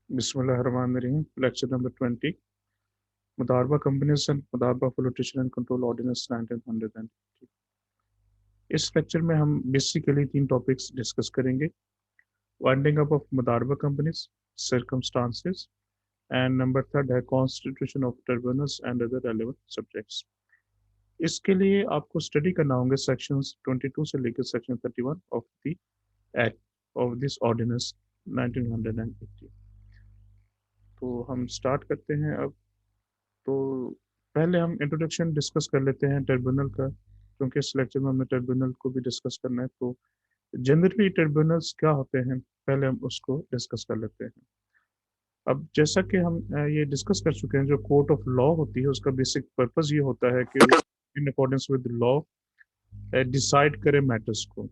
बिस्मिल्लाहिर्रहमानिर्रहीम। Lecture number 20, Modaraba companies and Modaraba flotation and control ordinance 1900। इस lecture में हम बेसिकली 3 टॉपिक्स डिस्कस करेंगे। Winding up of Modaraba companies, circumstances, and number third है constitution of tribunals and other relevant subjects. इसके लिए आपको स्टडी करना होंगे सेक्शंस 22 से लेकर section 31 of the act of this ordinance 1980। तो हम स्टार्ट करते हैं अब। तो पहले हम इंट्रोडक्शन डिस्कस कर लेते हैं ट्रिब्यूनल का, क्योंकि इस लेक्चर में हमें ट्रिब्यूनल को भी डिस्कस करना है। तो जनरली ट्रिब्यूनल्स क्या होते हैं, पहले हम उसको डिस्कस कर लेते हैं। अब जैसा कि हम ये डिस्कस कर चुके हैं, जो कोर्ट ऑफ लॉ होती है उसका बेसिक पर्पस ये होता है कि वो in accordance with law decide करे मैटर्स को।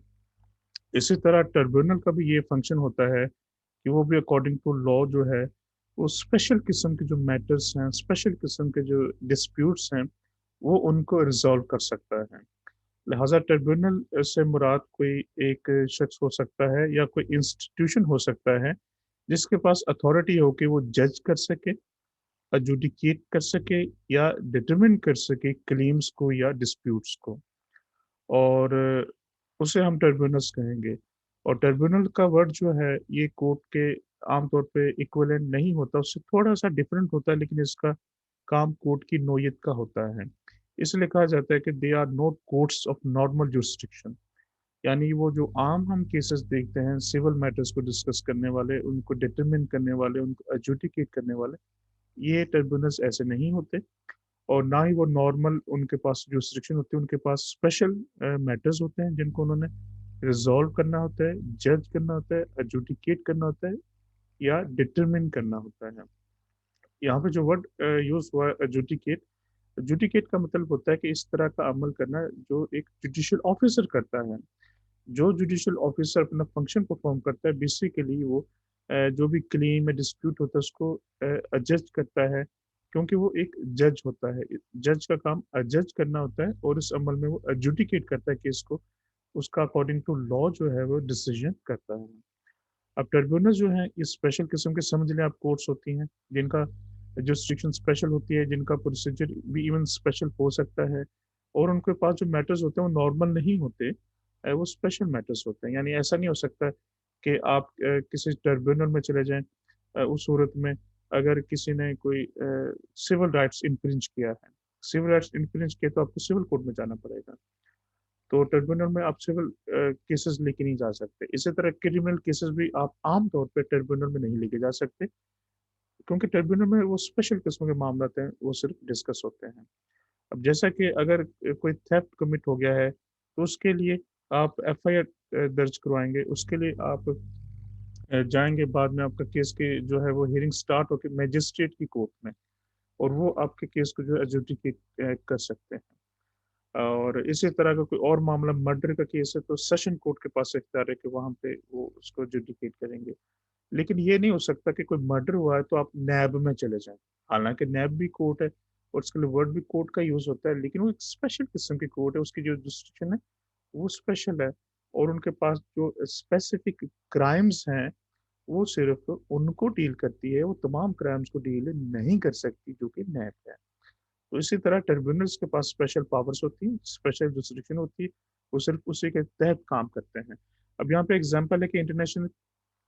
इसी तरह ट्रिब्यूनल का भी ये फंक्शन होता है कि वो भी अकॉर्डिंग टू लॉ जो है वो स्पेशल किस्म के जो मैटर्स हैं, स्पेशल किस्म के जो डिस्प्यूट्स हैं, वो उनको रिजॉल्व कर सकता है। लिहाजा ट्रिब्यूनल से मुराद कोई एक शख्स हो सकता है या कोई इंस्टीट्यूशन हो सकता है जिसके पास अथॉरिटी हो कि वो जज कर सके, एडजुडिकेट कर सके या डिटरमिन कर सके क्लेम्स को या डिस्प्यूट्स को, और उसे हम ट्रिब्यूनल्स कहेंगे। और ट्रिब्यूनल का वर्ड जो है ये कोर्ट के आमतौर पे इक्विवेलेंट नहीं होता, उससे थोड़ा सा डिफरेंट होता है, लेकिन इसका काम कोर्ट की नोयत का होता है। इसलिए कहा जाता है कि they are not courts of normal jurisdiction, यानी वो जो आम हम केसेस देखते हैं, सिविल मैटर्स को डिस्कस करने वाले, उनको डिटरमिन करने वाले, उनको एडजुडिकेट करने वाले, ये ट्रिब्यूनल्स ऐसे नहीं होते। और ना ही वो नॉर्मल उनके पास जुरिस्डिक्शन होती है, उनके पास स्पेशल मैटर्स होते हैं जिनको उन्होंने रिजॉल्व करना होता है, जज करना होता है, एडजुडिकेट करना होता है या डिटरमिन करना होता है। यहाँ पे जो वर्ड यूज हुआ है एडजुडिकेट, एडजुडिकेट का मतलब होता है कि इस तरह का अमल करना जो एक जुडिशियल ऑफिसर करता है। जो जुडिशियल ऑफिसर अपना फंक्शन परफॉर्म करता है, बेसिकली वो जो भी क्लेम या डिस्प्यूट होता है उसको जज करता है, क्योंकि वो एक जज होता है। जज का काम जज करना होता है, और इस अमल में वो एडजुडिकेट करता है केस को, उसका अकॉर्डिंग टू लॉ जो है वो डिसीजन करता है। अब ट्रिब्यूनल जो है इस स्पेशल किस्म के, समझ लें आप, कोर्ट्स होती हैं जिनका जुरिस्डिक्शन स्पेशल होती है, जिनका प्रोसीजर भी इवन स्पेशल हो सकता है, और उनके पास जो मैटर्स होते हैं वो नॉर्मल नहीं होते, वो स्पेशल मैटर्स होते हैं। यानी ऐसा नहीं हो सकता कि आप किसी ट्रिब्यूनल में चले जाएं, उस सूरत में अगर किसी ने कोई सिविल राइट्स इन्फ्रिंज किया है, सिविल राइट्स इन्फ्रिंज किया तो आपको सिविल कोर्ट में जाना पड़ेगा। तो ट्रिब्यूनल में आप सिविल केसेस लेके नहीं जा सकते। इसी तरह क्रिमिनल केसेस भी आप आम तौर पे ट्रिब्यूनल में नहीं लेके जा सकते, क्योंकि ट्रिब्यूनल में वो स्पेशल किस्म के मामला हैं, वो सिर्फ डिस्कस होते हैं। अब जैसा कि अगर कोई थेफ्ट कमिट हो गया है तो उसके लिए आप एफआईआर दर्ज करवाएंगे, उसके लिए आप जाएंगे, बाद में आपका केस के जो है वो हियरिंग स्टार्ट होकर मैजिस्ट्रेट की कोर्ट में, और वो आपके केस को जो है एडजुडिकेट कर सकते हैं। और इसी तरह का कोई और मामला, मर्डर का केस है, तो सेशन कोर्ट के पास इख्तियार है कि वहां पे वो उसको एडजुडिकेट करेंगे। लेकिन ये नहीं हो सकता कि कोई मर्डर हुआ है तो आप नैब में चले जाएं। हालांकि नैब भी कोर्ट है और उसके लिए वर्ड भी कोर्ट का यूज होता है, लेकिन वो एक स्पेशल किस्म की कोर्ट है, उसकी जो जुरिस्डिक्शन है वो स्पेशल है, और उनके पास जो स्पेसिफिक क्राइम्स हैं वो सिर्फ उनको डील करती है, वो तमाम क्राइम्स को डील नहीं कर सकती जो कि नैब है। तो इसी तरह ट्रिब्यूनल्स के पास स्पेशल पावर्स होती हैं, स्पेशल जुरिस्डिक्शन होती है, वो सिर्फ उसी के तहत काम करते हैं। अब यहाँ पे एग्जांपल है कि international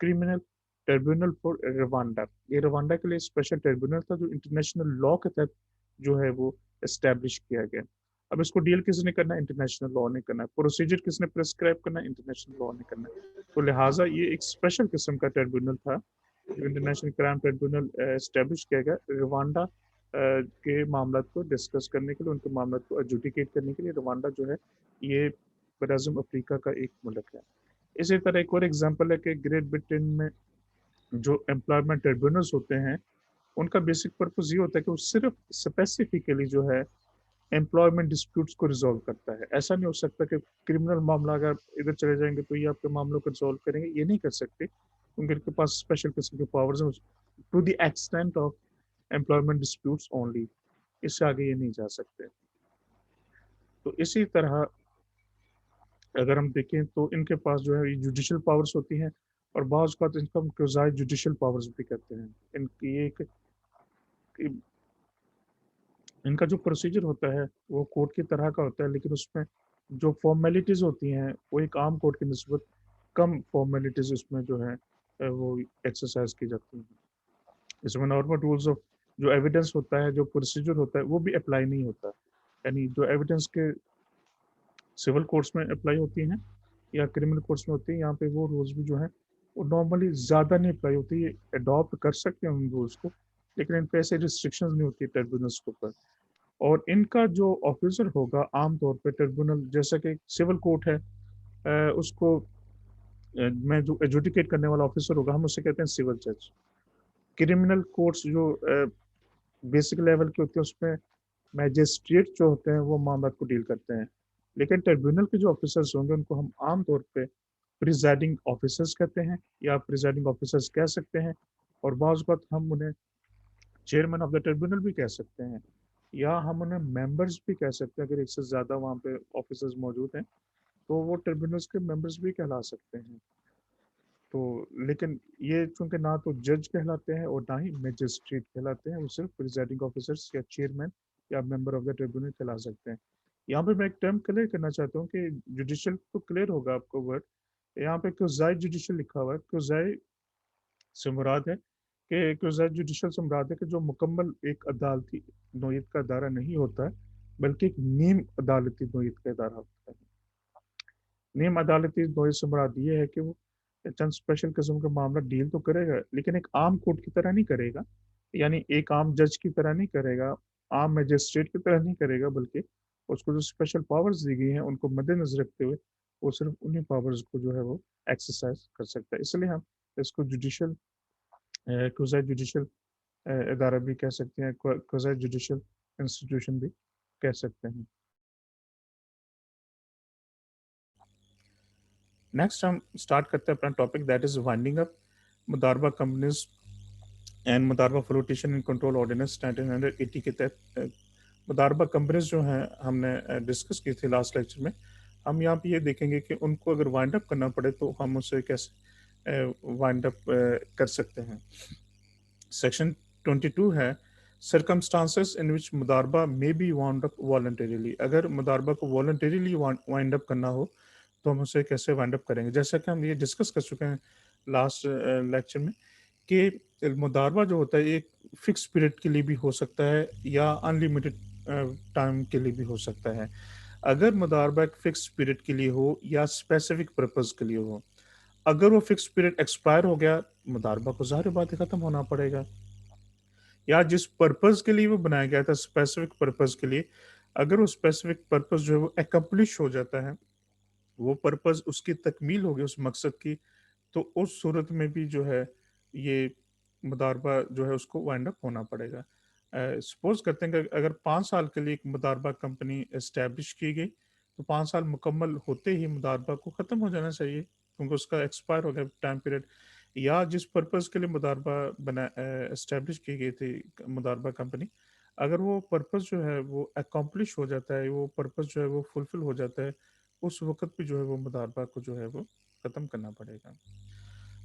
criminal tribunal for Rwanda, ये रवांडा के लिए स्पेशल ट्रिब्यूनल था जो इंटरनेशनल लॉ के तहत जो है वो एस्टेब्लिश किया गया। अब इसको डील किसने करना है? इंटरनेशनल लॉ ने करना है। प्रोसीजर किसने प्रिस्क्राइब करना है? इंटरनेशनल लॉ ने करना है। तो लिहाजा ये एक स्पेशल किस्म का ट्रिब्यूनल था जो इंटरनेशनल क्राइम ट्रिब्यूनल एस्टेब्लिश किया गया रवांडा के मामला को डिस्कस करने के लिए, उनके मामला को एडजुडिकेट करने के लिए। रवांडा जो है ये बराज़म अफ्रीका का एक मुल्क है। इसी तरह एक और एग्जांपल है कि ग्रेट ब्रिटेन में जो एम्प्लॉयमेंट ट्रिब्यूनल्स होते हैं, उनका बेसिक पर्पस ये होता है कि वो सिर्फ स्पेसिफिकली जो है एम्प्लॉयमेंट डिस्प्यूट्स को रिजॉल्व करता है। ऐसा नहीं हो सकता कि क्रिमिनल मामला अगर इधर चले जाएंगे तो ये आपके मामलों को रिजॉल्व करेंगे, ये नहीं कर सकते, क्योंकि इनके पास स्पेशल किस्म के पावर्स हैं to the extent of employment disputes only, इससे आगे ये नहीं जा सकते। तो इसी तरह अगर हम देखें तो इनके पास जो है जुडिशियल पावर्स होती हैं, اور بعض اوقات इनको हम क्वाज़ी जुडिशियल पावर्स भी कहते हैं। इनकी एक इनका जो प्रोसीजर होता है वो कोर्ट की तरह का होता है, लेकिन उसमें जो फॉर्मेलिटीज़ होती हैं वो एक आम कोर्ट की निस्बत कम फॉर्मेलिटीज़ उसमें जो है वो एक्सरसाइज की जाती हैं। इसमें नॉर्मल रूल्स ऑफ जो एविडेंस होता है, जो प्रोसीजर होता है, वो भी अप्लाई नहीं होता। यानी जो एविडेंस के सिविल कोर्ट्स में अप्लाई होती हैं या क्रिमिनल कोर्ट्स में होती हैं, यहाँ पे वो रूल्स भी जो हैं वो नॉर्मली ज़्यादा नहीं अप्लाई होती। ये अडॉप्ट कर सकते हैं उन रूल्स को, लेकिन इन पे ऐसे रिस्ट्रिक्शंस नहीं होती ट्रिब्यूनल्स के ऊपर। और इनका जो ऑफिसर होगा आमतौर पे ट्रिब्यूनल, जैसा कि सिविल कोर्ट है, उसको में जो एजुडिकेट करने वाला ऑफिसर होगा हम उसे कहते हैं सिविल जज। क्रिमिनल कोर्ट्स जो बेसिक लेवल के होते हैं उसमें मैजिस्ट्रेट जो होते हैं वो मामला को डील करते हैं। लेकिन ट्रिब्यूनल के जो ऑफिसर्स होंगे उनको हम आमतौर पे प्रिजाइडिंग ऑफिसर्स कहते हैं या प्रिजाइडिंग ऑफिसर्स कह सकते हैं, और बाज़ वक़्त हम उन्हें चेयरमैन ऑफ द ट्रिब्यूनल भी कह सकते हैं, या हम उन्हें मेंबर्स भी कह सकते हैं। अगर एक से ज़्यादा वहाँ पे ऑफिसर्स मौजूद हैं तो वो ट्रिब्यूनल्स के मेंबर्स भी कहला सकते हैं। तो लेकिन ये चूंकि ना तो जज कहलाते हैं और ना ही मैजिस्ट्रेट कहलाते हैं, वो सिर्फ प्रिजाइडिंग ऑफिसर्स या चेयरमैन या मेंबर ऑफ द ट्रिब्यूनल कहला सकते हैं। यहाँ पे मैं एक टर्म क्लियर करना चाहता हूँ कि जुडिशियल तो क्लियर होगा आपको वर्ड, यहाँ पे क्यूजाई जुडिशियल लिखा हुआ है। क्यूजाई से मुराद है कि क्यूजाई जुडिशियल से मुराद है कि जो मुकम्मल एक अदालती नोयत का दायरा नहीं होता है, बल्कि एक नीम अदालती नोयत का दायरा होता है। नीम अदालती नोयत से मुराद ये है कि वो चंद स्पेशल किस्म का मामला डील तो करेगा, लेकिन एक आम कोर्ट की तरह नहीं करेगा। यानी एक आम जज की तरह नहीं करेगा, आम मजिस्ट्रेट की तरह नहीं करेगा, बल्कि उसको जो स्पेशल पावर्स दी गई हैं उनको मद्देनजर रखते हुए वो सिर्फ उन्हीं पावर्स को जो है वो एक्सरसाइज कर सकता है। इसलिए हम इसको जुडिशियल क्वाज़ी जुडिशियल इदारा भी कह सकते हैं, क्वाज़ी जुडिशियल इंस्टीट्यूशन भी कह सकते हैं। नेक्स्ट हम स्टार्ट करते हैं अपना topic, that is winding up Modaraba companies and Modaraba flotation and control ordinance 1980 के तहत मुदारबा कंपनीज जो हैं हमने डिस्कस की थी लास्ट लेक्चर में। हम यहाँ पे ये देखेंगे कि उनको अगर वाइंड अप करना पड़े तो हम उसे कैसे वाइंड अप कर सकते हैं। सेक्शन 22 है circumstances in which Modaraba may be wound up voluntarily. अगर मुदारबा को वॉलंटरीली वाइंड अप करना हो तो हम उसे कैसे वाइंड अप करेंगे। जैसा कि हम ये डिस्कस कर चुके हैं लास्ट लेक्चर में कि मुदारबा जो होता है एक फिक्स पीरियड के लिए भी हो सकता है या अनलिमिटेड टाइम के लिए भी हो सकता है। अगर मुदारबा एक फिक्स पीरियड के लिए हो या स्पेसिफिक पर्पज के लिए हो, अगर वो फिक्स पीरियड एक्सपायर हो गया, मुदारबा को ज़ाहिर बात है ख़त्म होना पड़ेगा। या जिस पर्पज के लिए वो बनाया गया था, स्पेसिफिक पर्पज के लिए, अगर वो स्पेसिफिक पर्पज जो है वो एकम्प्लिश हो जाता है, वो पर्पज उसकी तकमील होगी उस मकसद की, तो उस सूरत में भी जो है ये मुदारबा जो है उसको वाइंड अप होना पड़ेगा। सपोज करते हैं कि अगर 5 साल के लिए एक मुदारबा कंपनी इस्टेब्लिश की गई, तो 5 साल मुकम्मल होते ही मुदारबा को ख़त्म हो जाना चाहिए, क्योंकि उसका एक्सपायर हो गया टाइम पीरियड। या जिस पर्पज़ के लिए मुदारबा बना इस्टेब्लिश की गई थी मुदारबा कंपनी, अगर वो पर्पज़ जो है वो अकम्प्लिश हो जाता है, वो पर्पज़ जो है वो फुलफिल हो जाता है, उस वक़्त भी जो है वो मुदारबा को जो है वो ख़त्म करना पड़ेगा।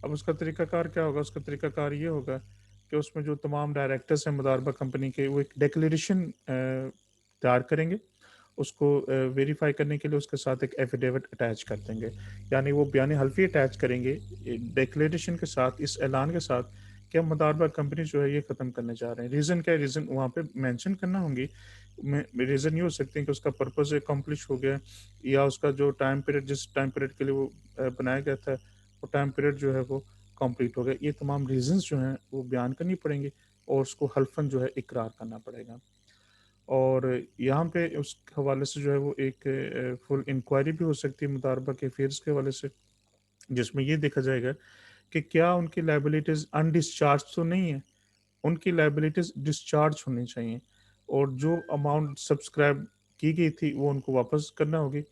अब उसका तरीक़ाकार क्या होगा? उसका तरीक़ाकार ये होगा कि उसमें जो तमाम डायरेक्टर्स हैं मुदारबा कंपनी के, वो एक डिक्लेरेशन तैयार करेंगे। उसको वेरीफ़ाई करने के लिए उसके साथ एक एफ़िडेविट अटैच कर देंगे। यानी वो बयान हल्फ़ी अटैच करेंगे डिक्लेरेशन के साथ, इस ऐलान के साथ कि हम मुदारबा कंपनी जो है ये ख़त्म करने जा रहे हैं। रीज़न क्या है? रीज़न वहाँ पे मेंशन करना होंगी। रीज़न ये हो सकते हैं कि उसका पर्पज़ अकम्प्लिश हो गया, या उसका जो टाइम पीरियड, जिस टाइम पीरियड के लिए वो बनाया गया था, वो टाइम पीरियड जो है वो कंप्लीट हो गया। ये तमाम रीज़न्स जो हैं वो बयान करनी पड़ेंगी और उसको हल्फ़न जो है इकरार करना पड़ेगा। और यहाँ पे उस हवाले से जो है वो एक फुल इंक्वायरी भी हो सकती है मुतालबा के अफेयर्स के हवाले से, जिसमें ये देखा जाएगा कि क्या उनकी लायबिलिटीज़ अनडिस्चार्ज तो नहीं है, उनकी लायबिलिटीज़ डिस्चार्ज होनी चाहिए, और जो अमाउंट सब्सक्राइब की गई थी वो उनको वापस करना होगी।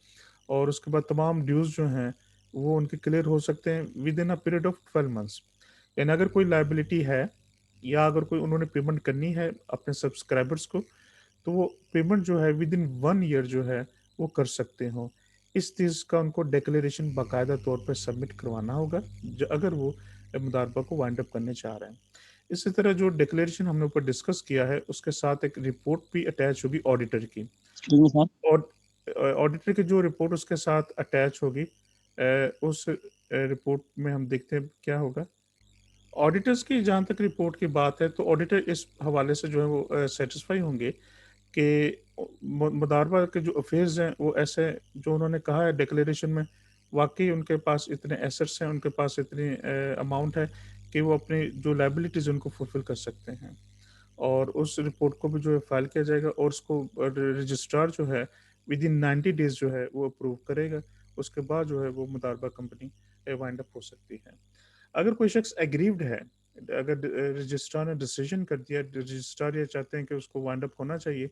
और उसके बाद तमाम ड्यूज़ जो हैं वो उनके क्लियर हो सकते हैं with in a period of 12 months. यानी अगर कोई लायबिलिटी है या अगर कोई उन्होंने पेमेंट करनी है अपने सब्सक्राइबर्स को, तो वो पेमेंट जो है विद इन 1 ईयर जो है वो कर सकते हो। इस चीज़ का उनको डिक्लेरेशन बाकायदा तौर पर सबमिट करवाना होगा अगर वो मुदारबा को वाइंड अप करने चाह रहे हैं। इसी तरह जो डिक्लेरेशन हमने ऊपर डिस्कस किया है उसके साथ एक रिपोर्ट भी अटैच होगी ऑडिटर की, और ऑडिटर की जो रिपोर्ट उसके साथ अटैच होगी, उस रिपोर्ट में हम देखते हैं क्या होगा। ऑडिटर्स की जहाँ तक रिपोर्ट की बात है तो ऑडिटर इस हवाले से जो है वो सेटिस्फाई होंगे कि मुदारबा के जो अफेयर्स हैं वो ऐसे जो उन्होंने कहा है डिक्लेरेशन में, वाकई उनके पास इतने एसेट्स हैं, उनके पास इतनी अमाउंट है कि वो अपनी जो लाइबिलिटीज़ उनको फुलफिल कर सकते हैं। और उस रिपोर्ट को भी जो है फाइल किया जाएगा और उसको रजिस्ट्रार जो है विद इन 90 डेज जो है वो अप्रूव करेगा। उसके बाद जो है वो मुदारबा कंपनी वाइंड अप हो सकती है। अगर कोई शख्स एग्रीव्ड है, अगर रजिस्ट्रार ने डिसीजन कर दिया, रजिस्ट्रार ये चाहते हैं कि उसको वाइंड अप होना चाहिए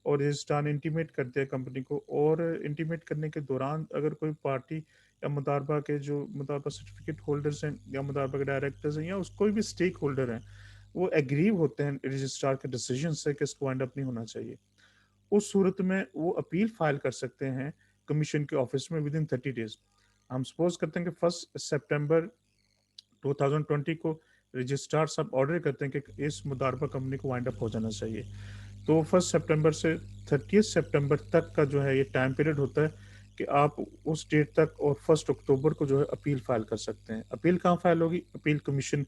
और रजिस्ट्रार ने इंटीमेट कर दिया कंपनी को, और इंटीमेट करने के दौरान अगर कोई पार्टी या मुदारबा के जो मुदारबा सर्टिफिकेट होल्डर्स हैं या मुदारबा के डायरेक्टर्स हैं या उस कोई भी स्टेक होल्डर हैं, वो एग्रीव होते हैं रजिस्ट्रार के डिसीजन से कि इसको वाइंड अप नहीं होना चाहिए, उस सूरत में वो अपील फाइल कर सकते हैं कमीशन के ऑफिस में विद इन 30 डेज। हम सपोज करते हैं कि 1 सितंबर 2020 को रजिस्ट्रार साहब ऑर्डर करते हैं कि इस मुदारबा कंपनी को वाइंड अप हो जाना चाहिए, तो 1 सितंबर से 30 सितंबर तक का जो है ये टाइम पीरियड होता है कि आप उस डेट तक और 1 अक्टूबर को जो है अपील फाइल कर सकते हैं। अपील कहाँ फाइल होगी? अपील कमीशन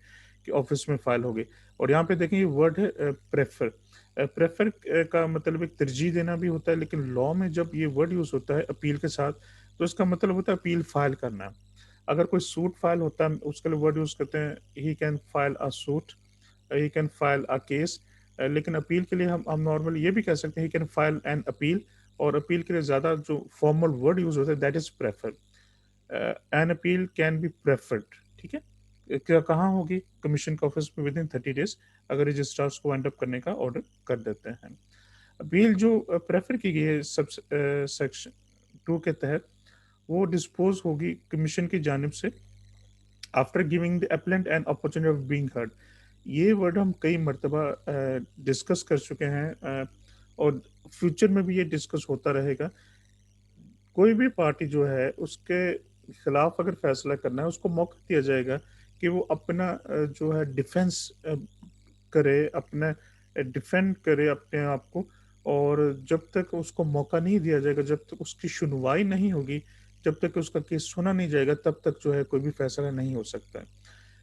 के ऑफिस में फाइल होगी। और यहाँ पे देखें ये वर्ड है प्रेफर। प्रेफर का मतलब एक तरजीह देना भी होता है, लेकिन लॉ में जब ये वर्ड यूज होता है अपील के साथ तो इसका मतलब होता है अपील फाइल करना। अगर कोई सूट फाइल होता है उसके लिए वर्ड यूज करते हैं he can file a suit, he can file a case. लेकिन अपील के लिए हम नॉर्मली ये भी कह सकते हैं he can file an appeal, और अपील के लिए ज़्यादा जो फॉर्मल वर्ड यूज होता है that is prefer. An appeal can be preferred. ठीक है, क्या कहाँ होगी? कमीशन के ऑफिस में विद इन 30 डेज अगर रजिस्ट्रार्स को वाइंड अप करने का ऑर्डर कर देते हैं। अपील जो प्रेफर की गई है सब सेक्शन 2 के तहत वो डिस्पोज होगी कमीशन की जानिब से after giving the appellant an opportunity of being heard. ये वर्ड हम कई मरतबा डिस्कस कर चुके हैं, और फ्यूचर में भी ये डिस्कस होता रहेगा। कोई भी पार्टी जो है उसके खिलाफ अगर फैसला करना है उसको मौका दिया जाएगा कि वो अपना जो है डिफेंस करे, अपने डिफेंड करे अपने आप को। और जब तक उसको मौका नहीं दिया जाएगा, जब तक उसकी सुनवाई नहीं होगी, जब तक उसका केस सुना नहीं जाएगा, तब तक जो है कोई भी फैसला नहीं हो सकता है।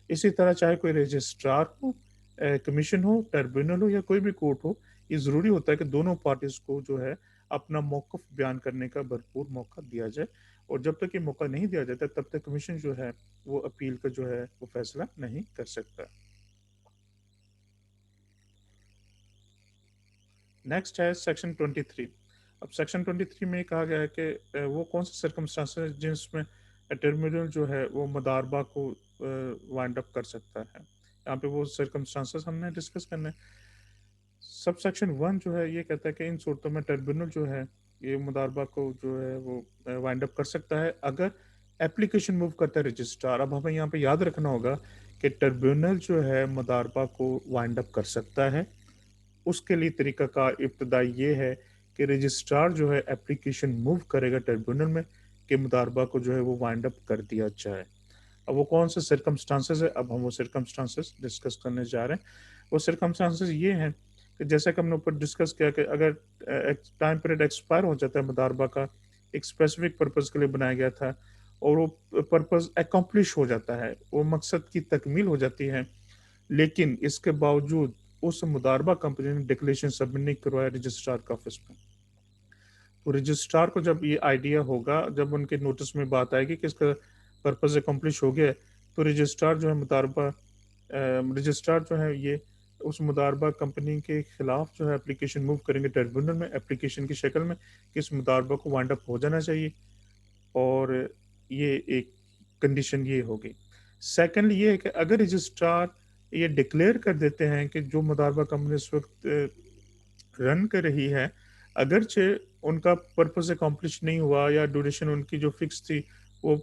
इसी तरह चाहे कोई रजिस्ट्रार हो, कमीशन हो, ट्रिब्यूनल हो या कोई भी कोर्ट हो, ये ज़रूरी होता है कि दोनों पार्टीज को जो है अपना मौक़िफ़ बयान करने का भरपूर मौका दिया जाए, और जब तक ये मौका नहीं दिया जाता तब तक कमीशन जो है वो अपील का जो है वो फैसला नहीं कर सकता। नेक्स्ट है सेक्शन 23। अब सेक्शन 23 में कहा गया है कि वो कौन से सर्कमस्टांसेस हैं जिसमें ट्रिब्यूनल जो है वो मुदारबा को वाइंड अप कर सकता है। यहाँ पे वो सर्कमस्टांसेस हमने डिस्कस करने। सब सेक्शन 1 जो है ये कहता है कि इन सूरतों में ट्रिब्यूनल जो है ये मुदारबा को जो है वो वाइंड अप कर सकता है अगर एप्लीकेशन मूव करता है रजिस्ट्रार। अब हमें यहाँ पे याद रखना होगा कि ट्रिब्यूनल जो है मुदारबा को वाइंड अप कर सकता है। उसके लिए तरीक़ाकार इब्तदाई ये है कि रजिस्ट्रार जो है एप्लीकेशन मूव करेगा ट्रिब्यूनल में कि मुदारबा को जो है वो वाइंड अप कर दिया जाए। अब वो कौन से सर्कमस्टांसेस है, अब हम वो सर्कमस्टांसेस डिस्कस करने जा रहे हैं। वो सर्कमस्टांसेस ये हैं कि जैसा कि हमने ऊपर डिस्कस किया कि अगर टाइम पीरियड एक्सपायर हो जाता है मुदारबा का, एक स्पेसिफिक पर्पज़ के लिए बनाया गया था और वो पर्पज़ अकम्प्लिश हो जाता है, वो मकसद की तकमील हो जाती है, लेकिन इसके बावजूद उस मुदारबा कंपनी ने डिक्लेरेशन सबमिट नहीं करवाया रजिस्ट्रार के ऑफिस में, तो रजिस्ट्रार को जब ये आइडिया होगा, जब उनके नोटिस में बात आएगी कि इसका पर्पज़ अकम्प्लिश हो गया है, तो रजिस्ट्रार जो है रजिस्ट्रार जो है ये उस मुदारबा कंपनी के खिलाफ जो है एप्लीकेशन मूव करेंगे ट्रिब्यूनल में एप्लीकेशन की शक्ल में कि इस मुदारबा को वाइंड अप हो जाना चाहिए, और ये एक कंडीशन ये होगी। सेकंड ये है कि अगर रजिस्ट्रार ये डिक्लेयर कर देते हैं कि जो मुदारबा कंपनी इस वक्त रन कर रही है, अगरचे उनका पर्पस अकम्प्लिश नहीं हुआ या ड्यूरेशन उनकी जो फिक्स थी वो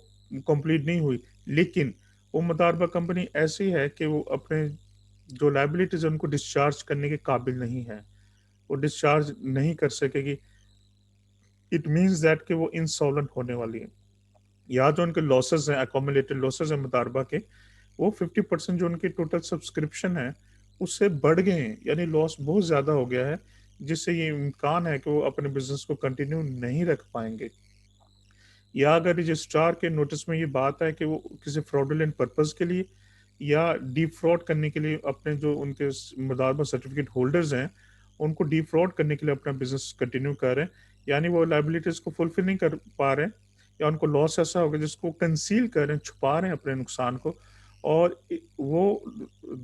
कंप्लीट नहीं हुई, लेकिन वो मुतालबा कंपनी ऐसी है कि वो अपने जो लाइबिलिटीज उनको डिस्चार्ज करने के काबिल नहीं है, वो डिस्चार्ज नहीं कर सकेगी। इट मीन्स दैट कि वो इंसॉल्वेंट होने वाली है, या जो उनके लॉसेस हैं, अकोमुलेटेड लॉसेस हैं मुदारबा के, वो 50% जो उनके टोटल सब्सक्रिप्शन है उससे बढ़ गए हैं, यानी लॉस बहुत ज़्यादा हो गया है, जिससे ये इम्कान है कि वो अपने बिजनेस को कंटिन्यू नहीं रख पाएंगे। या अगर रजिस्ट्रार के नोटिस में ये बात है कि वो किसी फ्रॉडुलेंट पर्पस के लिए या डिफ्रॉड करने के लिए अपने जो उनके मुदारबा सर्टिफिकेट होल्डर्स हैं उनको डिफ्रॉड करने के लिए अपना बिजनेस कंटिन्यू कर रहे हैं, यानी वो लाइबिलिटीज को फुलफिल नहीं कर पा रहे हैं, या उनको लॉस ऐसा हो गया जिसको कंसील कर रहे हैं, छुपा रहे हैं अपने नुकसान को, और वो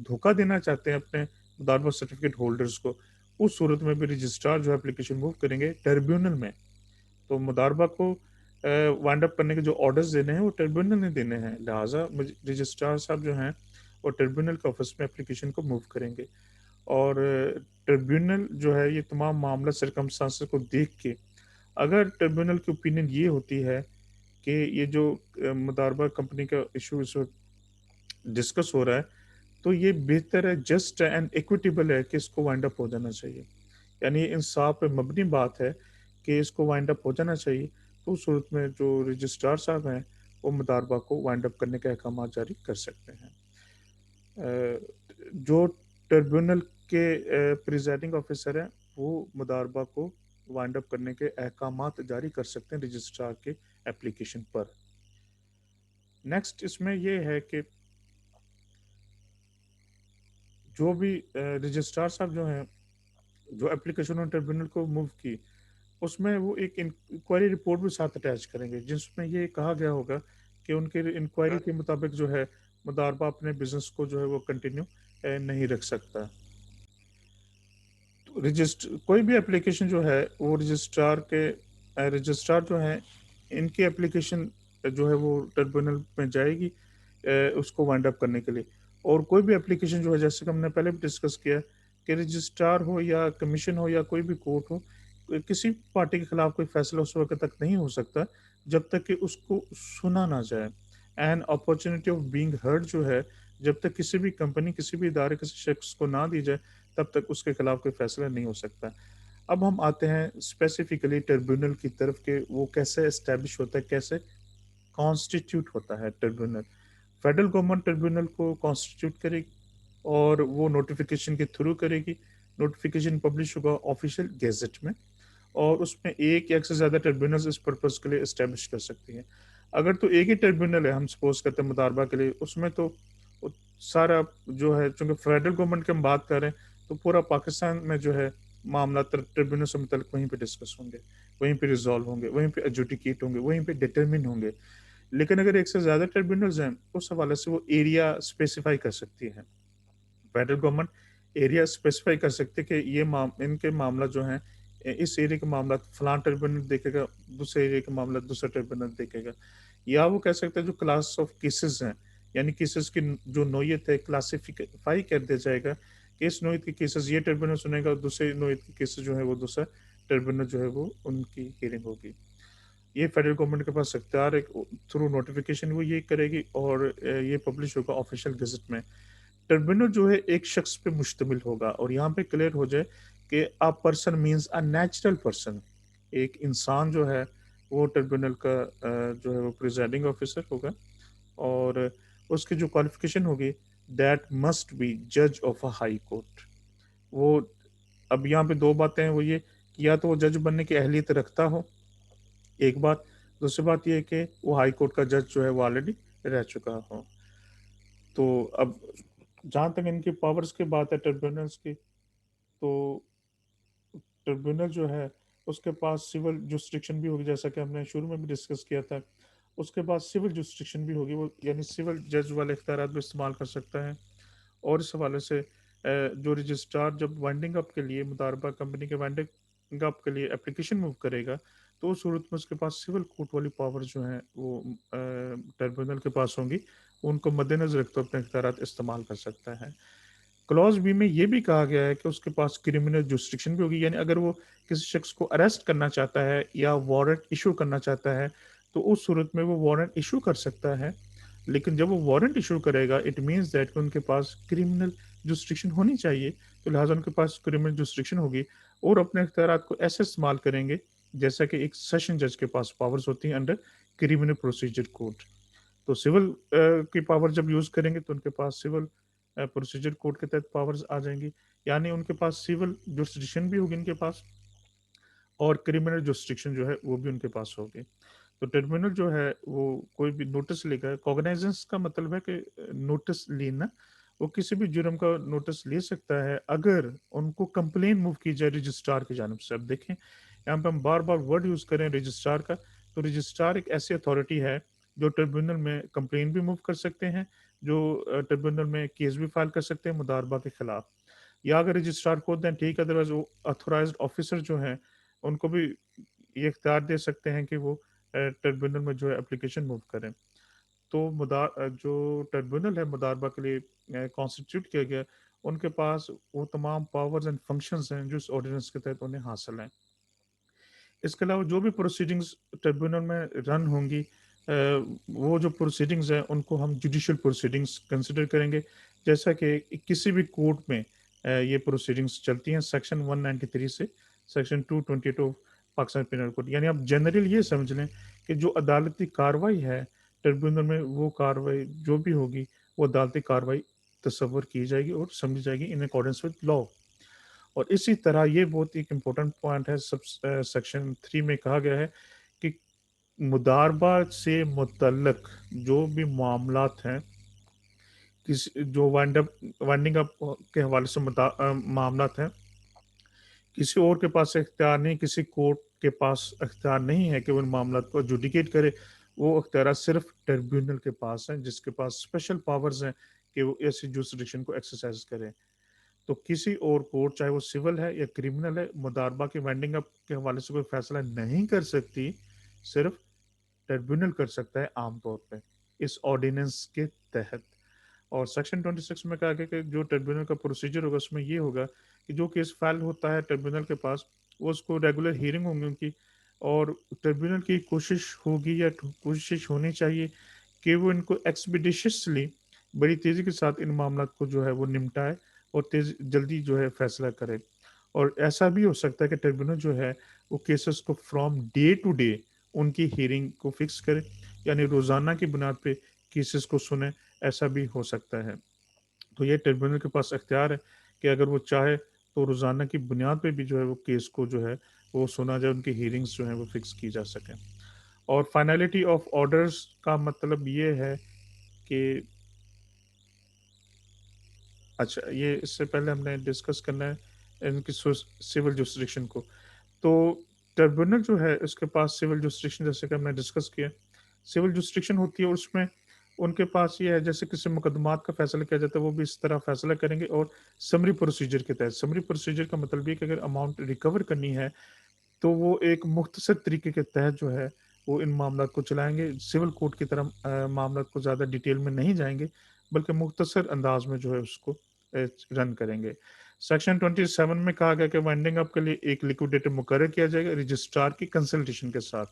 धोखा देना चाहते हैं अपने मुदारबा सर्टिफिकेट होल्डर्स को, उस सूरत में भी रजिस्ट्रार जो एप्लीकेशन मूव करेंगे ट्रिब्यूनल में। तो मुदारबा को वाइंड अप करने के जो ऑर्डर्स देने हैं वो ट्रिब्यूनल ने देने हैं, लिहाजा रजिस्ट्रार साहब जो हैं वो ट्रिब्यूनल के ऑफिस में एप्लीकेशन को मूव करेंगे, और ट्रिब्यूनल जो है ये तमाम मामला सरकमस्टांसेस को देख के, अगर ट्रिब्यूनल की ओपिनियन ये होती है कि ये जो मुदारबा कंपनी का इशू इस वक्त डिस्कस हो रहा है, तो ये बेहतर है, जस्ट एंड इक्विटेबल है कि इसको वाइंड अप हो जाना चाहिए, यानी इंसाफ पे मबनी बात है कि इसको वाइंड अप हो जाना चाहिए, तो उस सूरत में जो रजिस्ट्रार साहब हैं वो मुदारबा को वाइंड अप करने के अहकाम जारी कर सकते हैं। जो ट्रिब्यूनल के प्रिजाइडिंग ऑफिसर हैं वो मुदारबा को वाइंड अप करने के अहकाम जारी कर सकते हैं रजिस्ट्रार के एप्लीकेशन पर। नेक्स्ट इसमें ये है कि जो भी रजिस्ट्रार साहब जो हैं, जो एप्लीकेशन और ट्रिब्यूनल को मूव की, उसमें वो एक इंक्वायरी रिपोर्ट भी साथ अटैच करेंगे, जिसमें ये कहा गया होगा कि उनके इंक्वायरी के मुताबिक जो है मुदारबा अपने बिजनेस को जो है वो कंटिन्यू नहीं रख सकता। तो रजिस्टर कोई भी एप्लीकेशन जो है वो रजिस्ट्रार जो है इनकी एप्लीकेशन जो है वो ट्रिब्यूनल में जाएगी उसको वाइंड अप करने के लिए, और कोई भी एप्लीकेशन जो है, जैसे कि हमने पहले भी डिस्कस किया कि रजिस्ट्रार हो या कमीशन हो या कोई भी कोर्ट हो, किसी पार्टी के खिलाफ कोई फैसला उस वक्त तक नहीं हो सकता जब तक कि उसको सुना ना जाए। And opportunity of being heard जो है, जब तक किसी भी कंपनी, किसी भी इदारे, किसी शख्स को ना दी जाए, तब तक उसके खिलाफ कोई फैसला नहीं हो सकता। अब हम आते हैं स्पेसिफिकली ट्रिब्यूनल की तरफ के वो कैसे एस्टेब्लिश होता है, कैसे कॉन्स्टिट्यूट होता है ट्रिब्यूनल। फेडरल गवर्नमेंट ट्रिब्यूनल को कॉन्स्टिट्यूट करेगी और वो नोटिफिकेशन के थ्रू करेगी। नोटिफिकेशन पब्लिश होगा ऑफिशियल गेजेट में, और उसमें एक या एक से ज़्यादा ट्रिब्यूनल इस पर्पज़ के लिए इस्टेब्लिश कर सकती हैं। अगर तो एक ही ट्रिब्यूनल है, हम सपोज करते हैं मुदारबा के लिए, उसमें तो सारा जो है, चूंकि फेडरल गवर्नमेंट की हम बात कर रहे हैं, तो पूरा पाकिस्तान में जो है मामला ट्रिब्यूनल से मुतल्लिक वहीं पे डिस्कस होंगे, वहीं पे रिजॉल्व होंगे, वहीं पे एजुडिकेट होंगे, वहीं पे डिटरमिन होंगे। लेकिन अगर एक से ज़्यादा ट्रिब्यूनल्स हैं, उस हवाले से वो एरिया स्पेसिफाई कर सकती है। फेडरल गवर्नमेंट एरिया स्पेसिफाई कर सकते हैं कि ये इनके मामला जो है, इस एरिया का मामला फलां ट्रिब्यूनल देखेगा, दूसरे एरिया का मामला दूसरा ट्रिब्यूनल देखेगा। या वो कह सकते हैं जो क्लास ऑफ केसेस हैं, यानी केसेस की जो नोयत है, क्लासिफाई कर दिया जाएगा कि इस नोयत के केसेस ये ट्रिब्यूनल सुनेगा, और दूसरे नोयत के केसेस जो है वो दूसरा ट्रिब्यूनल जो है वो उनकी हियरिंग होगी। ये फेडरल गवर्नमेंट के पास इख्तियार है, थ्रू नोटिफिकेशन वो ये करेगी, और ये पब्लिश होगा ऑफिशियल गजट में। ट्रिब्यूनल जो है एक शख्स पे मुश्तमिल होगा, और यहाँ पे क्लियर हो जाए कि a person means a natural person, एक इंसान जो है वो ट्रिब्यूनल का जो है वो प्रिजाइडिंग ऑफिसर होगा, और उसकी जो क्वालिफिकेशन होगी, दैट मस्ट बी जज ऑफ अ हाई कोर्ट। वो अब यहाँ पे दो बातें हैं, वो ये कि या तो वो जज बनने की अहलियत रखता हो, एक बात, दूसरी बात ये है कि वो हाई कोर्ट का जज जो है वो ऑलरेडी रह चुका हो। तो अब जहाँ तक इनकी पावर्स की बात है ट्रिब्यूनल्स की, तो ट्रिब्यूनल जो है उसके पास सिविल जुरिस्डिक्शन भी होगी, जैसा कि हमने शुरू में भी डिस्कस किया था। उसके बाद सिविल जुरिस्डिक्शन भी होगी, वो यानी सिविल जज वाले इख्तियारात भी इस्तेमाल कर सकता है। और इस हवाले से जो रजिस्ट्रार जब वाइंडिंग अप के लिए, मुदारबा कंपनी के वाइंडिंग अप के लिए एप्लीकेशन मूव करेगा, तो उस सूरत में उसके पास सिविल कोर्ट वाली पावर जो है वो ट्रिब्यूनल के पास होंगी, उनको मद्देनजर रखते हुए अपने इख्तियारात इस्तेमाल कर सकता है। क्लॉज बी में ये भी कहा गया है कि उसके पास क्रिमिनल जुरिस्डिक्शन भी होगी, यानी अगर वो किसी शख्स को अरेस्ट करना चाहता है या वारंट इशू करना चाहता है, तो उस सूरत में वो वारंट इशू कर सकता है। लेकिन जब वो वारंट इशू करेगा, इट मीन्स दैट उनके पास क्रिमिनल जुरिस्डिक्शन होनी चाहिए, तो लिहाजा उनके पास क्रिमिनल जुरिस्डिक्शन होगी, और अपने इख्तियारात को ऐसे इस्तेमाल करेंगे जैसा कि एक सेशन जज के पास पावर्स होती हैं अंडर क्रिमिनल प्रोसीजर कोड। तो सिविल की पावर जब यूज करेंगे तो उनके पास सिविल प्रोसीजर कोड के तहत पावर्स आ जाएंगी, यानी उनके पास सिविल जुरिस्डिक्शन भी होगी उनके पास, और क्रिमिनल जुरिस्डिक्शन जो है वो भी उनके पास होगी। तो ट्रिब्यूनल जो है वो कोई भी नोटिस लेगा, कॉग्नाइजेंस का मतलब है कि नोटिस लेना, वो किसी भी जुर्म का नोटिस ले सकता है अगर उनको कंप्लेन मूव की जाए रजिस्ट्रार की जानिब से। अब देखें यहाँ पे हम बार बार वर्ड यूज करें रजिस्ट्रार का, तो रजिस्ट्रार एक ऐसी अथॉरिटी है जो ट्रिब्यूनल में कंप्लेन भी मूव कर सकते हैं, जो ट्रिब्यूनल में केस भी फाइल कर सकते हैं मुदारबा के खिलाफ, या अगर रजिस्ट्रार खुद दें ठीक है, अदरवाइज वो अथोराइज्ड ऑफिसर जो हैं उनको भी ये इख्तियार दे सकते हैं कि वो ट्रिब्यूनल में जो है एप्लीकेशन मूव करें। तो जो ट्रिब्यूनल है मुदारबा के लिए कॉन्स्टिट्यूट किया गया, उनके पास वो तमाम पावर्स एंड फंक्शंस हैं जो इस ऑर्डिनेंस के तहत उन्हें हासिल हैं। इसके अलावा जो भी प्रोसीडिंग्स ट्रिब्यूनल में रन होंगी, वो जो प्रोसीडिंग्स हैं उनको हम जुडिशियल प्रोसीडिंग्स कंसिडर करेंगे। जैसा कि किसी भी कोर्ट में ये प्रोसीडिंग्स चलती हैं सेक्शन 193 से section 222 of Pakistan penal code, यानी आप जनरल ये समझ लें कि जो अदालती कार्रवाई है ट्रिब्यूनल में, वो कार्रवाई जो भी होगी वो अदालती कार्रवाई तस्वर की जाएगी और समझी जाएगी इन अकॉर्डेंस विद लॉ। और इसी तरह ये बहुत एक इम्पोर्टेंट पॉइंट है, सब सेक्शन 3 में कहा गया है कि मुदारबा से मुतल्लक जो भी मामलात हैं, किसी जो वाइंडिंग अप के हवाले से मामलात हैं, किसी और के पास इख्तियार नहीं, किसी कोर्ट के पास इख्तियार नहीं है कि वो इन मामलात को एडजुडिकेट करे। वो इख्तियार सिर्फ ट्रिब्यूनल के पास हैं, जिसके पास स्पेशल पावर्स हैं कि वो ऐसी जुरिस्डिक्शन को एक्सरसाइज करें। तो किसी और कोर्ट, चाहे वो सिविल है या क्रिमिनल है, मुदारबा की वाइंडिंग अप के हवाले से कोई फैसला नहीं कर सकती, सिर्फ ट्रिब्यूनल कर सकता है आमतौर पे इस ऑर्डिनेंस के तहत। और सेक्शन 26 में कहा गया कि जो ट्रिब्यूनल का प्रोसीजर होगा उसमें ये होगा कि जो केस फाइल होता है ट्रिब्यूनल के पास, वो उसको रेगुलर हियरिंग होंगी उनकी, और ट्रिब्यूनल की कोशिश होगी या कोशिश होनी चाहिए कि वो इनको एक्सपीडिशियसली, बड़ी तेज़ी के साथ इन मामला को जो है वो निपटाए और तेज जल्दी जो है फैसला करे। और ऐसा भी हो सकता है कि ट्रिब्यूनल जो है वो केसेस को फ्रॉम डे टू डे उनकी हियरिंग को फिक्स करे, यानी रोज़ाना की बुनियाद पे केसेस को सुने, ऐसा भी हो सकता है। तो ये ट्रिब्यूनल के पास इख्तियार है कि अगर वो चाहे तो रोज़ाना की बुनियाद पे भी जो है वो केस को जो है वो सुना जाए, उनकी हियरिंग्स जो है वो फिक्स की जा सकें। और फाइनलिटी ऑफ ऑर्डर्स का मतलब ये है कि, अच्छा ये इससे पहले हमने डिस्कस करना है इनकी सिविल जुरिस्डिक्शन को। तो ट्रिब्यूनल जो है उसके पास सिविल जुरिस्डिक्शन, जैसे कि हमने डिस्कस किया, सिविल जुरिस्डिक्शन होती है, उसमें उनके पास ये है जैसे किसी मुकदमात का फैसला किया जाता है वो भी इस तरह फैसला करेंगे, और समरी प्रोसीजर के तहत। समरी प्रोसीजर का मतलब ये कि अगर अमाउंट रिकवर करनी है तो वो एक मुख्तसर तरीके के तहत जो है वो इन मामला को चलाएंगे। सिविल कोर्ट की तरह मामला को ज़्यादा डिटेल में नहीं जाएंगे, बल्कि मुख्तसर अंदाज में जो है उसको रन करेंगे। सेक्शन 27 में कहा गया कि वाइंडिंग अप के लिए एक लिक्विडेटर मुकर्रर किया जाएगा रजिस्ट्रार की कंसल्टेशन के साथ,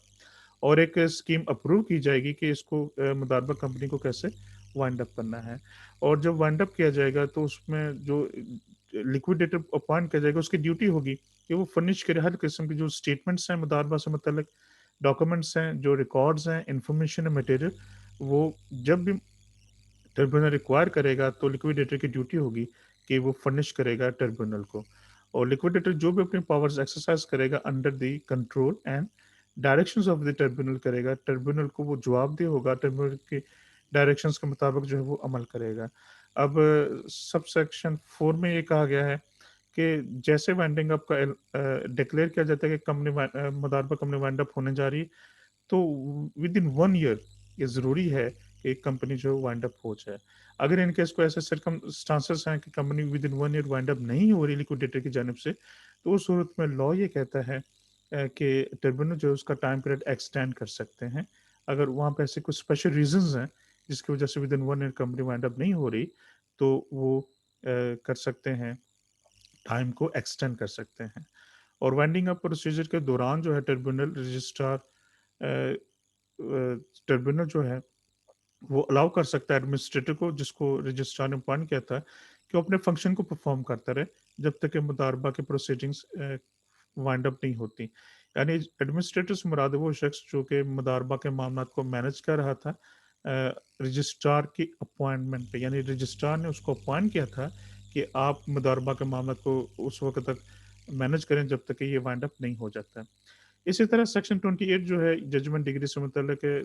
और एक स्कीम अप्रूव की जाएगी कि इसको मुदारबा कंपनी को कैसे वाइंड अप करना है। और जब वाइंड अप किया जाएगा तो उसमें जो लिक्विडेटर अपॉइंट किया जाएगा उसकी ड्यूटी होगी कि वो फर्निश करे हर किस्म के जो स्टेटमेंट्स हैं मुदारबा से मतलब, डॉक्यूमेंट्स हैं, जो रिकॉर्ड्स हैं, इंफॉर्मेशन है, मटेरियल, वो जब भी ट्रिब्यूनल रिक्वायर करेगा तो लिक्विडेटर की ड्यूटी होगी कि वो फर्निश करेगा ट्रिब्यूनल को। और लिक्विडेटर जो भी अपने पावर्स एक्सरसाइज करेगा under the control and directions of the tribunal करेगा, ट्रिब्यूनल को वो जवाबदेह होगा, ट्रिब्यूनल के डायरेक्शंस के मुताबिक जो है वो अमल करेगा। अब सब सेक्शन 4 में ये कहा गया है कि जैसे वाइंडिंग अप का डिक्लेयर किया जाता है कि मुदारबा कंपनी वाइंड अप होने जा रही है, तो विद इन 1 ईयर ये ज़रूरी है कि एक कंपनी जो है वाइंड अप हो जाए। अगर इन केस को ऐसे सर्कमस्टांसेस हैं कि company with in 1 year wind up नहीं हो रही लिक्विडेटर की जानिब से, तो उस सूरत में लॉ ये कहता है कि ट्रिब्यूनल जो है उसका टाइम पीरियड एक्सटेंड कर सकते हैं। अगर वहाँ पे ऐसे कुछ स्पेशल रीज़न्स हैं जिसकी वजह से with in 1 year company wind up नहीं हो रही, तो वो कर सकते हैं, टाइम को एक्सटेंड कर सकते हैं। और वाइंडिंग अप प्रोसीजर के दौरान जो है ट्रिब्यूनल जो है वो अलाउ कर सकता है एडमिनिस्ट्रेटर को, जिसको रजिस्ट्रार ने अपॉइंट किया था, कि वो अपने फंक्शन को परफॉर्म करता रहे जब तक कि मुदारबा के प्रोसीडिंग्स वाइंड अप नहीं होती। यानी एडमिनिस्ट्रेटर से मुराद है वो शख्स जो कि मुदारबा के मामलात को मैनेज कर रहा था रजिस्ट्रार की अपॉइंटमेंट पे, यानी रजिस्ट्रार ने उसको अपॉइंट किया था कि आप मुदारबा के मामलात को उस वक्त तक मैनेज करें जब तक कि ये वाइंड अप नहीं हो जाता है। इसी तरह सेक्शन 28 जो है जजमेंट डिग्री से मुतल्लिक है,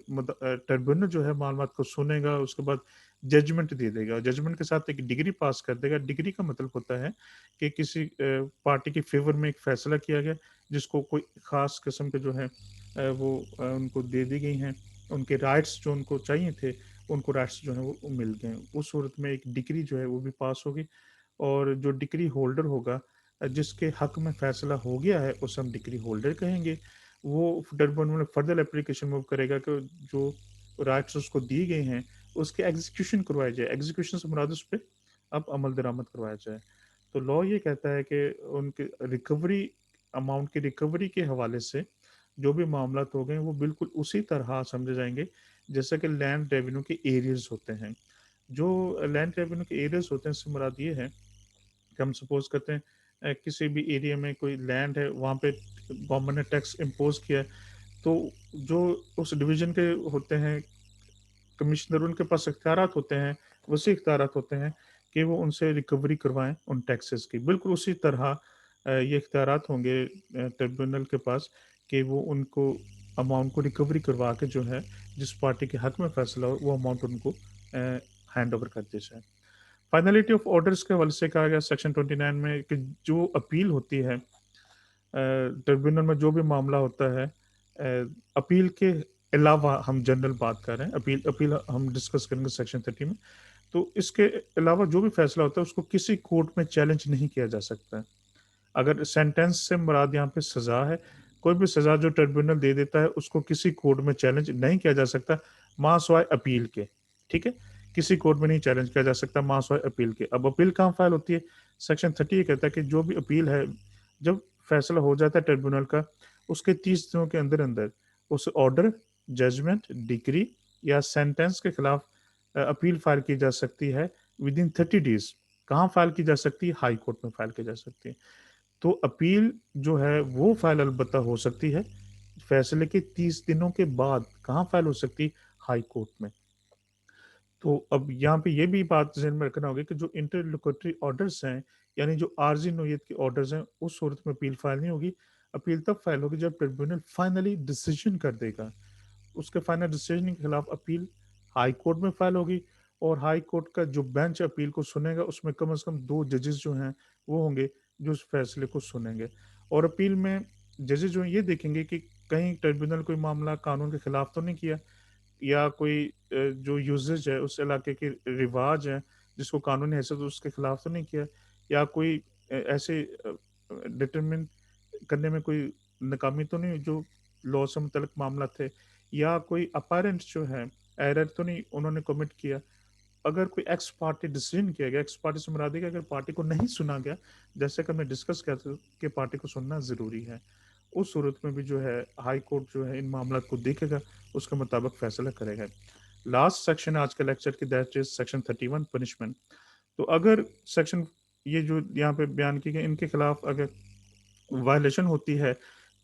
ट्रिब्यूनल जो है मालूमात को सुनेगा, उसके बाद जजमेंट दे देगा, जजमेंट के साथ एक डिग्री पास कर देगा। डिग्री का मतलब होता है कि किसी पार्टी के फेवर में एक फैसला किया गया जिसको कोई ख़ास किस्म के जो है वो उनको दे दी गई हैं, उनके राइट्स जो उनको चाहिए थे, उनको राइट्स जो है वो मिल गए। उस सूरत में एक डिग्री जो है वो भी पास होगी, और जो डिग्री होल्डर होगा जिसके हक में फैसला हो गया है उसे हम डिग्री होल्डर कहेंगे। वो ट्रिब्यूनल में फर्दर एप्लीकेशन मूव करेगा कि जो राइट्स उसको दिए गए हैं उसके एग्जीक्यूशन करवाए जाए। एग्जीक्यूशन से मुराद उस पर अब अमल दरामद करवाया जाए। तो लॉ ये कहता है कि उनके रिकवरी अमाउंट की रिकवरी के हवाले से जो भी मामला हो गए वो बिल्कुल उसी तरह समझे जाएंगे जैसे कि लैंड रेवेन्यू के एरियाज होते हैं। जो लैंड रेवेन्यू के एरियाज होते हैं उससे मुराद ये है कि हम सपोज करते हैं किसी भी एरिया में कोई लैंड है, वहाँ पे गवर्नमेंट ने टैक्स इम्पोज किया है, तो जो उस डिवीजन के होते हैं कमिश्नर, उनके पास इख्तियारात होते हैं, वसी इख्तियारात होते हैं कि वो उनसे रिकवरी करवाएं उन टैक्सेस की। बिल्कुल उसी तरह ये इख्तियारात होंगे ट्रिब्यूनल के पास कि वो उनको अमाउंट को रिकवरी करवा के जो है जिस पार्टी के हक में फैसला हो वो अमाउंट उनको हैंड ओवर कर दी जाए। फाइनलिटी ऑफ ऑर्डर्स के हवाले से कहा गया सेक्शन 29 में कि जो अपील होती है ट्रिब्यूनल में जो भी मामला होता है अपील के अलावा, हम जनरल बात कर रहे हैं, अपील अपील हम डिस्कस करेंगे सेक्शन 30 में। तो इसके अलावा जो भी फैसला होता है उसको किसी कोर्ट में चैलेंज नहीं किया जा सकता है। अगर सेंटेंस से मुराद यहाँ पे सजा है, कोई भी सजा जो ट्रिब्यूनल दे देता है उसको किसी कोर्ट में चैलेंज नहीं किया जा सकता मां सवाए अपील के। ठीक है, किसी कोर्ट में नहीं चैलेंज किया जा सकता मां सवाए अपील के। अब अपील कहाँ फाइल होती है? सेक्शन 30 ये कहता है कि जो भी अपील है, जब फैसला हो जाता है ट्रिब्यूनल का, उसके 30 दिनों के अंदर अंदर उस ऑर्डर, जजमेंट, डिग्री या सेंटेंस के खिलाफ अपील फाइल की जा सकती है विद इन 30 डेज। कहाँ फाइल की जा सकती है? हाई कोर्ट में फाइल की जा सकती है। तो अपील जो है वो फाइल अलबत्ता हो सकती है फैसले के 30 दिनों के बाद। कहाँ फाइल हो सकती है? हाई कोर्ट में। तो अब यहाँ पे ये भी बात ध्यान में रखना होगा कि जो इंटरलोक्यूटरी ऑर्डर्स हैं, यानी जो आर्जी नोयत के ऑर्डर्स हैं, उस सूरत में अपील फाइल नहीं होगी। अपील तब फाइल होगी जब ट्रिब्यूनल फाइनली डिसीजन कर देगा। उसके फाइनल डिसीजन के खिलाफ अपील हाई कोर्ट में फाइल होगी, और हाई कोर्ट का जो बेंच अपील को सुनेगा उसमें कम से कम 2 जजेस जो हैं वो होंगे जो उस फैसले को सुनेंगे। और अपील में जजेस जो हैं ये देखेंगे कि कहीं ट्रिब्यूनल कोई मामला कानून के खिलाफ तो नहीं किया, या कोई जो यूजेज है उस इलाके के रिवाज हैं जिसको कानूनी हैसियत उसके खिलाफ तो नहीं किया, या कोई ऐसे डिटरमिन करने में कोई नाकामी तो नहीं जो लॉ से मुतल्लिक मामला थे, या कोई अपारेंट जो है एरर तो नहीं उन्होंने कमिट किया। अगर कोई एक्स पार्टी डिसीजन किया गया, एक्स पार्टी से मुराद है कि अगर पार्टी को नहीं सुना गया, जैसे कि हमने डिस्कस किया था कि पार्टी को सुनना ज़रूरी है, उस सूरत में भी जो है हाई कोर्ट जो है इन मामला को देखेगा, उसके मुताबिक फैसला करेगा। लास्ट सेक्शन आज के लेक्चर की, दैट इज सेक्शन 31 पनिशमेंट। तो अगर सेक्शन ये जो यहाँ पे बयान की गई इनके खिलाफ अगर वायलेशन होती है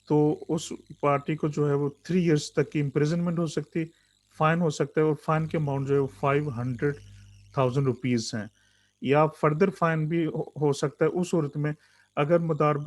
तो उस पार्टी को जो है वो 3 इयर्स तक की इम्प्रिजनमेंट हो सकती है, फाइन हो सकता है, और फाइन के अमाउंट जो है वो 500,000 रुपीज़ हैं, या फर्दर फाइन भी हो सकता है उस सूरत में अगर मुदारबा